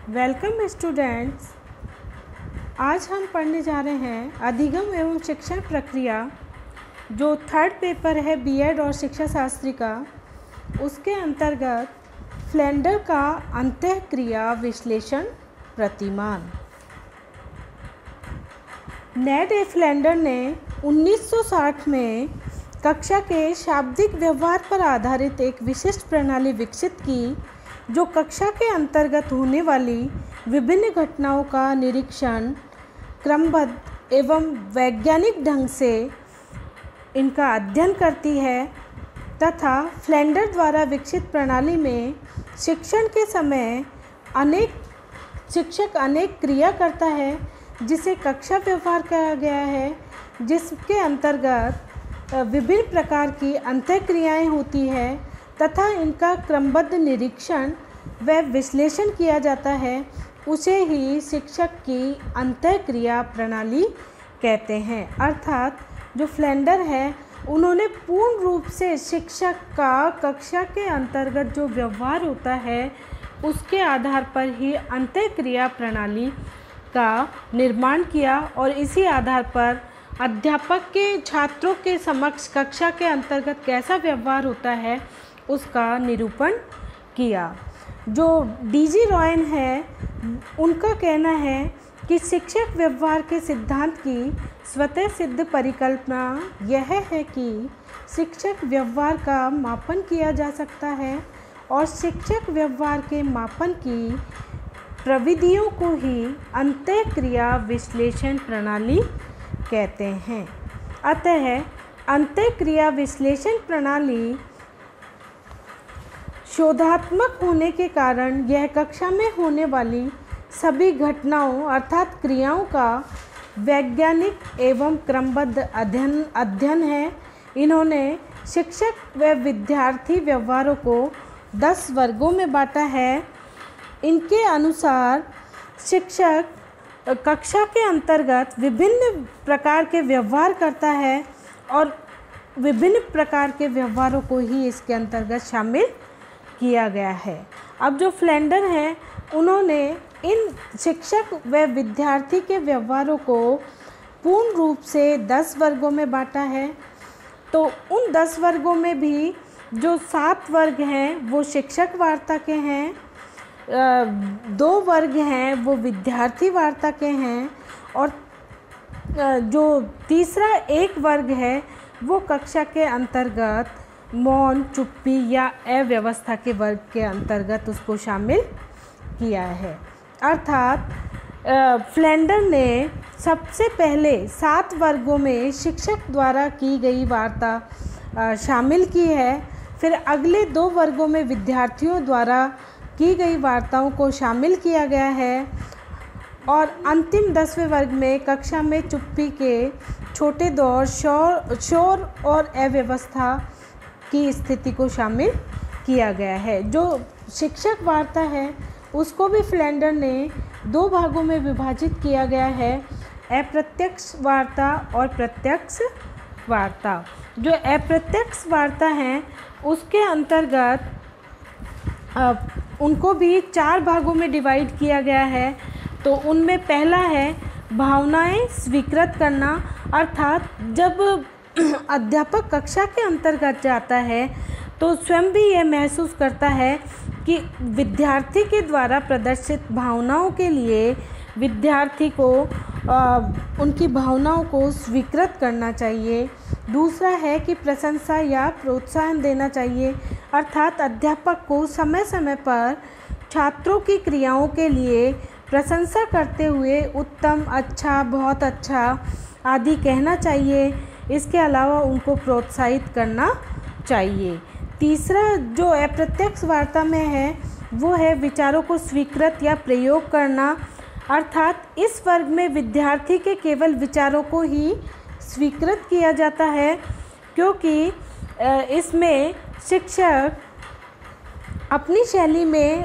Welcome students. आज हम पढ़ने जा रहे हैं अधिगम एवं शिक्षण प्रक्रिया, जो थर्ड पेपर है बीएड और शिक्षा शास्त्री का। उसके अंतर्गत फ्लेंडर का अंतःक्रिया विश्लेषण प्रतिमान। नेड ए फ्लेंडर ने 1960 में कक्षा के शाब्दिक व्यवहार पर आधारित एक विशिष्ट प्रणाली विकसित की, जो कक्षा के अंतर्गत होने वाली विभिन्न घटनाओं का निरीक्षण क्रमबद्ध एवं वैज्ञानिक ढंग से इनका अध्ययन करती है तथा फ्लेंडर द्वारा विकसित प्रणाली में शिक्षण के समय शिक्षक अनेक क्रिया करता है, जिसे कक्षा व्यवहार कहा गया है, जिसके अंतर्गत विभिन्न प्रकार की अंतःक्रियाएं होती है तथा इनका क्रमबद्ध निरीक्षण व विश्लेषण किया जाता है। उसे ही शिक्षक की अंतःक्रिया प्रणाली कहते हैं। अर्थात जो फ्लेंडर है, उन्होंने पूर्ण रूप से शिक्षक का कक्षा के अंतर्गत जो व्यवहार होता है उसके आधार पर ही अंतःक्रिया प्रणाली का निर्माण किया और इसी आधार पर अध्यापक के छात्रों के समक्ष कक्षा के अंतर्गत कैसा व्यवहार होता है उसका निरूपण किया। जो डीजी रॉयन है, उनका कहना है कि शिक्षक व्यवहार के सिद्धांत की स्वतः सिद्ध परिकल्पना यह है कि शिक्षक व्यवहार का मापन किया जा सकता है और शिक्षक व्यवहार के मापन की प्रविधियों को ही अंतःक्रिया विश्लेषण प्रणाली कहते हैं। अतः अंतःक्रिया विश्लेषण प्रणाली शोधात्मक होने के कारण यह कक्षा में होने वाली सभी घटनाओं अर्थात क्रियाओं का वैज्ञानिक एवं क्रमबद्ध अध्ययन है। इन्होंने शिक्षक व विद्यार्थी व्यवहारों को 10 वर्गों में बांटा है। इनके अनुसार शिक्षक कक्षा के अंतर्गत विभिन्न प्रकार के व्यवहार करता है और विभिन्न प्रकार के व्यवहारों को ही इसके अंतर्गत शामिल किया गया है। अब जो फ्लेंडर हैं, उन्होंने इन शिक्षक व विद्यार्थी के व्यवहारों को पूर्ण रूप से 10 वर्गों में बांटा है। तो उन 10 वर्गों में भी जो 7 वर्ग हैं वो शिक्षक वार्ता के हैं, 2 वर्ग हैं वो विद्यार्थी वार्ता के हैं और जो तीसरा एक वर्ग है वो कक्षा के अंतर्गत मौन, चुप्पी या अव्यवस्था के वर्ग के अंतर्गत उसको शामिल किया है। अर्थात फ्लेंडर ने सबसे पहले 7 वर्गों में शिक्षक द्वारा की गई वार्ता शामिल की है, फिर अगले 2 वर्गों में विद्यार्थियों द्वारा की गई वार्ताओं को शामिल किया गया है और अंतिम 10वें वर्ग में कक्षा में चुप्पी के छोटे दौर, शोर और अव्यवस्था की स्थिति को शामिल किया गया है। जो शिक्षक वार्ता है उसको भी फ्लेंडर ने 2 भागों में विभाजित किया गया है, अप्रत्यक्ष वार्ता और प्रत्यक्ष वार्ता। जो अप्रत्यक्ष वार्ता हैं उसके अंतर्गत उनको भी 4 भागों में डिवाइड किया गया है। तो उनमें पहला है भावनाएं स्वीकृत करना, अर्थात जब अध्यापक कक्षा के अंतर्गत जाता है तो स्वयं भी यह महसूस करता है कि विद्यार्थी के द्वारा प्रदर्शित भावनाओं के लिए विद्यार्थी को उनकी भावनाओं को स्वीकृत करना चाहिए। दूसरा है कि प्रशंसा या प्रोत्साहन देना चाहिए, अर्थात अध्यापक को समय समय पर छात्रों की क्रियाओं के लिए प्रशंसा करते हुए उत्तम, अच्छा, बहुत अच्छा आदि कहना चाहिए। इसके अलावा उनको प्रोत्साहित करना चाहिए। तीसरा जो अप्रत्यक्ष वार्ता में है वो है विचारों को स्वीकृत या प्रयोग करना, अर्थात इस वर्ग में विद्यार्थी के केवल विचारों को ही स्वीकृत किया जाता है, क्योंकि इसमें शिक्षक अपनी शैली में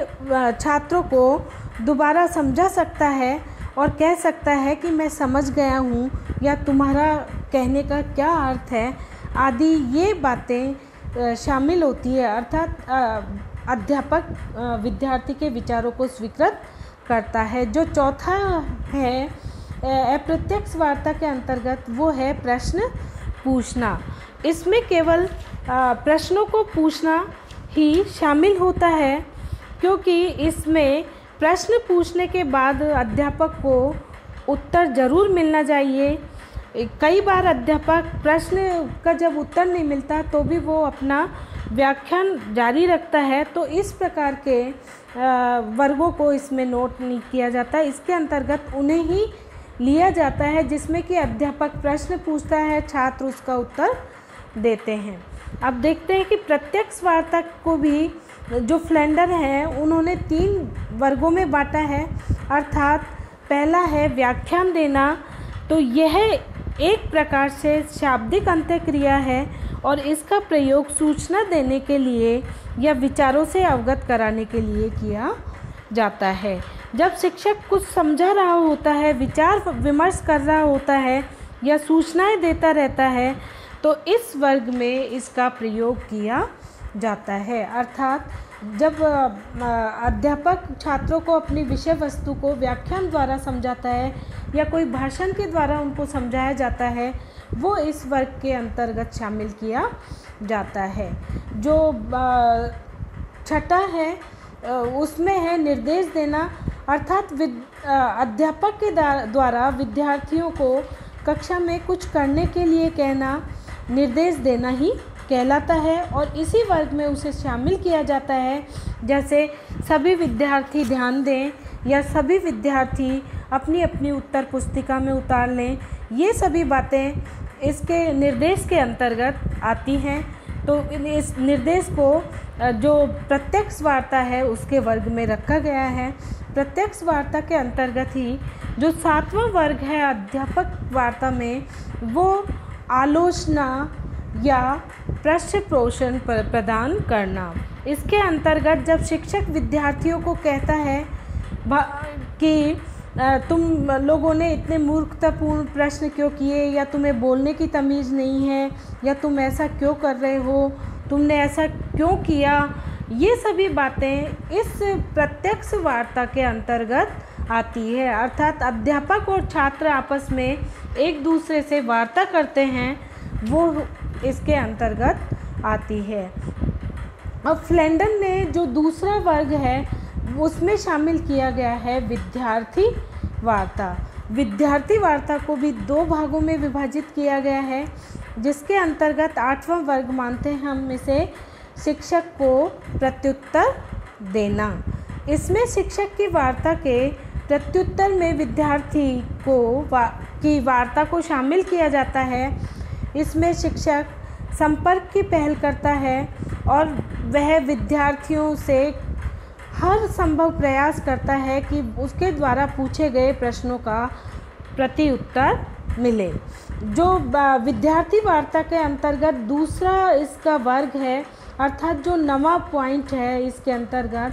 छात्रों को दोबारा समझा सकता है और कह सकता है कि मैं समझ गया हूँ या तुम्हारा कहने का क्या अर्थ है आदि, ये बातें शामिल होती है। अर्थात अध्यापक विद्यार्थी के विचारों को स्वीकृत करता है। जो चौथा है अप्रत्यक्ष वार्ता के अंतर्गत, वो है प्रश्न पूछना। इसमें केवल प्रश्नों को पूछना ही शामिल होता है, क्योंकि इसमें प्रश्न पूछने के बाद अध्यापक को उत्तर ज़रूर मिलना चाहिए। कई बार अध्यापक प्रश्न का जब उत्तर नहीं मिलता तो भी वो अपना व्याख्यान जारी रखता है, तो इस प्रकार के वर्गों को इसमें नोट नहीं किया जाता। इसके अंतर्गत उन्हें ही लिया जाता है जिसमें कि अध्यापक प्रश्न पूछता है, छात्र उसका उत्तर देते हैं। अब देखते हैं कि प्रत्यक्ष वार्ता को भी जो फ्लेंडर हैं उन्होंने 3 वर्गों में बांटा है। अर्थात पहला है व्याख्यान देना, तो यह एक प्रकार से शाब्दिक अंत्यक्रिया है और इसका प्रयोग सूचना देने के लिए या विचारों से अवगत कराने के लिए किया जाता है। जब शिक्षक कुछ समझा रहा होता है, विचार विमर्श कर रहा होता है या सूचनाएं देता रहता है, तो इस वर्ग में इसका प्रयोग किया जाता है। अर्थात जब अध्यापक छात्रों को अपनी विषय वस्तु को व्याख्यान द्वारा समझाता है या कोई भाषण के द्वारा उनको समझाया जाता है, वो इस वर्ग के अंतर्गत शामिल किया जाता है। जो छठा है उसमें है निर्देश देना। अर्थात अध्यापक के द्वारा विद्यार्थियों को कक्षा में कुछ करने के लिए कहना निर्देश देना ही कहलाता है और इसी वर्ग में उसे शामिल किया जाता है। जैसे सभी विद्यार्थी ध्यान दें या सभी विद्यार्थी अपनी अपनी उत्तर पुस्तिका में उतार लें, ये सभी बातें इसके निर्देश के अंतर्गत आती हैं। तो इस निर्देश को जो प्रत्यक्ष वार्ता है उसके वर्ग में रखा गया है। प्रत्यक्ष वार्ता के अंतर्गत ही जो 7वां वर्ग है अध्यापक वार्ता में, वो आलोचना या प्रश्न पोषण प्रदान करना। इसके अंतर्गत जब शिक्षक विद्यार्थियों को कहता है कि तुम लोगों ने इतने मूर्खतापूर्ण प्रश्न क्यों किए, या तुम्हें बोलने की तमीज़ नहीं है, या तुम ऐसा क्यों कर रहे हो, तुमने ऐसा क्यों किया, ये सभी बातें इस प्रत्यक्ष वार्ता के अंतर्गत आती है। अर्थात अध्यापक और छात्र आपस में एक दूसरे से वार्ता करते हैं, वो इसके अंतर्गत आती है। अब फ्लेंडर ने जो दूसरा वर्ग है उसमें शामिल किया गया है विद्यार्थी वार्ता। विद्यार्थी वार्ता को भी 2 भागों में विभाजित किया गया है, जिसके अंतर्गत 8वां वर्ग मानते हैं हम इसे शिक्षक को प्रत्युत्तर देना। इसमें शिक्षक की वार्ता के प्रत्युत्तर में विद्यार्थी की वार्ता को शामिल किया जाता है। इसमें शिक्षक संपर्क की पहल करता है और वह विद्यार्थियों से हर संभव प्रयास करता है कि उसके द्वारा पूछे गए प्रश्नों का प्रत्युत्तर मिले। जो विद्यार्थी वार्ता के अंतर्गत दूसरा इसका वर्ग है, अर्थात जो नवा पॉइंट है इसके अंतर्गत,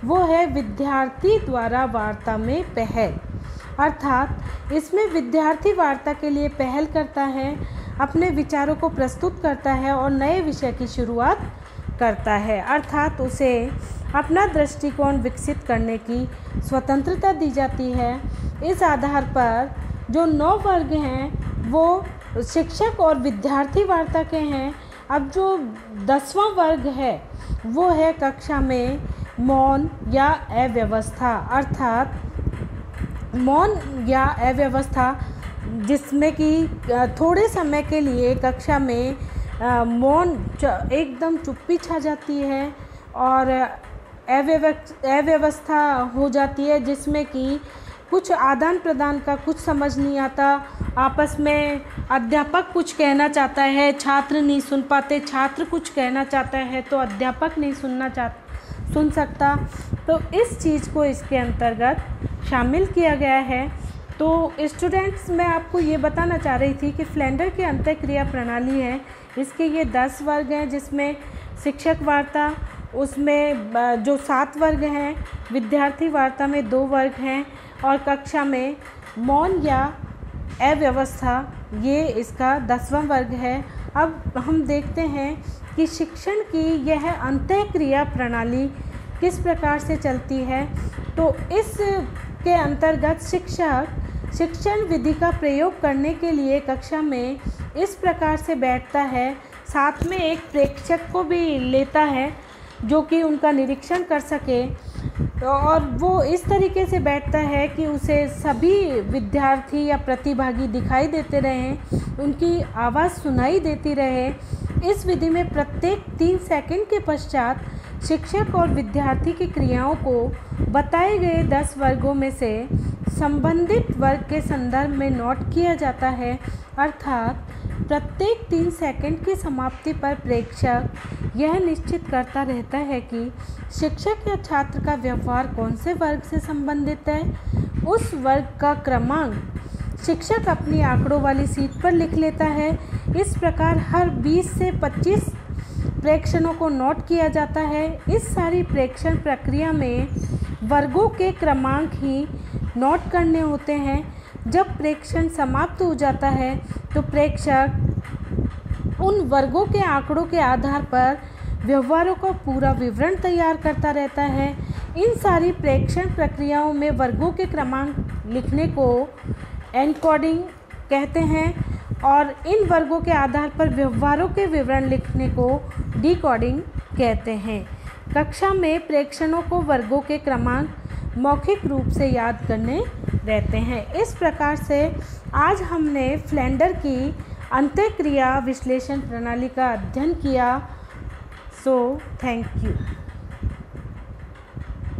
वो है विद्यार्थी द्वारा वार्ता में पहल। अर्थात इसमें विद्यार्थी वार्ता के लिए पहल करता है, अपने विचारों को प्रस्तुत करता है और नए विषय की शुरुआत करता है। अर्थात उसे अपना दृष्टिकोण विकसित करने की स्वतंत्रता दी जाती है। इस आधार पर जो 9 वर्ग हैं वो शिक्षक और विद्यार्थी वार्ता के हैं। अब जो 10वां वर्ग है वो है कक्षा में मौन या अव्यवस्था। अर्थात मौन या अव्यवस्था जिसमें कि थोड़े समय के लिए कक्षा में मौन एकदम चुप्पी छा जाती है और अव्यवस्था हो जाती है, जिसमें कि कुछ आदान प्रदान का कुछ समझ नहीं आता। आपस में अध्यापक कुछ कहना चाहता है, छात्र नहीं सुन पाते, छात्र कुछ कहना चाहता है तो अध्यापक नहीं सुन सकता। तो इस चीज़ को इसके अंतर्गत शामिल किया गया है। तो स्टूडेंट्स, मैं आपको ये बताना चाह रही थी कि फ्लेंडर की अंत्यक्रिया प्रणाली है, इसके ये 10 वर्ग हैं, जिसमें शिक्षक वार्ता, उसमें जो 7 वर्ग हैं, विद्यार्थी वार्ता में 2 वर्ग हैं और कक्षा में मौन या अव्यवस्था, ये इसका 10वां वर्ग है। अब हम देखते हैं कि शिक्षण की यह अंत्यक्रिया प्रणाली किस प्रकार से चलती है। तो इस के अंतर्गत शिक्षक शिक्षण विधि का प्रयोग करने के लिए कक्षा में इस प्रकार से बैठता है, साथ में एक प्रेक्षक को भी लेता है जो कि उनका निरीक्षण कर सके, और वो इस तरीके से बैठता है कि उसे सभी विद्यार्थी या प्रतिभागी दिखाई देते रहें, उनकी आवाज़ सुनाई देती रहे। इस विधि में प्रत्येक 3 सेकंड के पश्चात शिक्षक और विद्यार्थी की क्रियाओं को बताए गए 10 वर्गों में से संबंधित वर्ग के संदर्भ में नोट किया जाता है, अर्थात प्रत्येक 3 सेकंड की समाप्ति पर प्रेक्षक यह निश्चित करता रहता है कि शिक्षक या छात्र का व्यवहार कौन से वर्ग से संबंधित है। उस वर्ग का क्रमांक शिक्षक अपनी आंकड़ों वाली सीट पर लिख लेता है। इस प्रकार हर 20 से 25 प्रेक्षणों को नोट किया जाता है। इस सारी प्रेक्षण प्रक्रिया में वर्गों के क्रमांक ही नोट करने होते हैं। जब प्रेक्षण समाप्त हो जाता है तो प्रेक्षक उन वर्गों के आंकड़ों के आधार पर व्यवहारों का पूरा विवरण तैयार करता रहता है। इन सारी प्रेक्षण प्रक्रियाओं में वर्गों के क्रमांक लिखने को एनकोडिंग कहते हैं और इन वर्गों के आधार पर व्यवहारों के विवरण लिखने को डिकोडिंग कहते हैं। कक्षा में प्रेक्षणों को वर्गों के क्रमांक मौखिक रूप से याद करने रहते हैं। इस प्रकार से आज हमने फ्लेंडर की अंतःक्रिया विश्लेषण प्रणाली का अध्ययन किया। So thank you.